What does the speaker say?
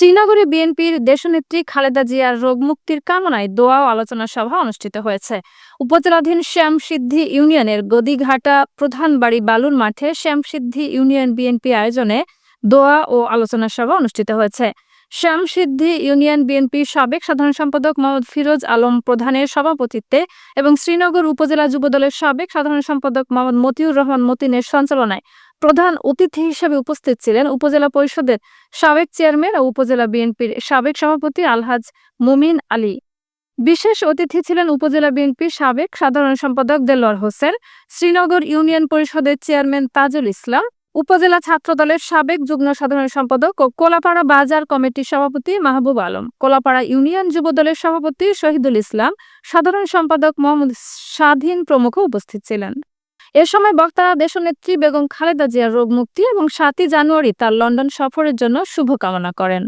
শ্রীনগরে বিএনপির দেশনেত্রী খালেদা জিয়ার রোগ মুক্তির কামনায় দোয়া ও আলোচনা সভা অনুষ্ঠিত হয়েছে। উপজেলাধীন শ্যামসিদ্ধি ইউনিয়নের গদিঘাটা প্রধান বাড়ি বালুর মাঠে শ্যামসিদ্ধি ইউনিয়ন বিএনপি আয়োজনে দোয়া ও আলোচনা সভা অনুষ্ঠিত হয়েছে। শ্যামসিদ্ধি ইউনিয়ন বিএনপির সাবেক সাধারণ সম্পাদক মোহাম্মদ ফিরোজ আলম প্রধানের সভাপতিত্বে এবং শ্রীনগর উপজেলা যুবদলের সাবেক সাধারণ সম্পাদক মোহাম্মদ মতিউর রহমান মতিনের সঞ্চালনায় প্রধান অতিথি হিসেবে উপস্থিত ছিলেন উপজেলা পরিষদের সাবেক চেয়ারম্যান ও উপজেলা বিএনপির সাবেক সভাপতি আলহাজ মুমিন আলী। বিশেষ অতিথি ছিলেন উপজেলা বিএনপির সাবেক সাধারণ সম্পাদক দেলোয়ার হোসেন, শ্রীনগর ইউনিয়ন পরিষদের চেয়ারম্যান তাজুল ইসলাম, উপজেলা ছাত্রদলের সাবেক যুগ্ম সাধারণ সম্পাদক ও কোলাপাড়া বাজার কমিটির সভাপতি মাহবুব আলম, কোলাপাড়া ইউনিয়ন যুবদলের সভাপতি শহীদুল ইসলাম, সাধারণ সম্পাদক মোহাম্মদ স্বাধীন প্রমুখ উপস্থিত ছিলেন। এ সময় বক্তারা দেশনেত্রী বেগম খালেদা জিয়ার রোগ মুক্তি এবং ৭ই জানুয়ারি তার লন্ডন সফরের জন্য শুভকামনা করেন।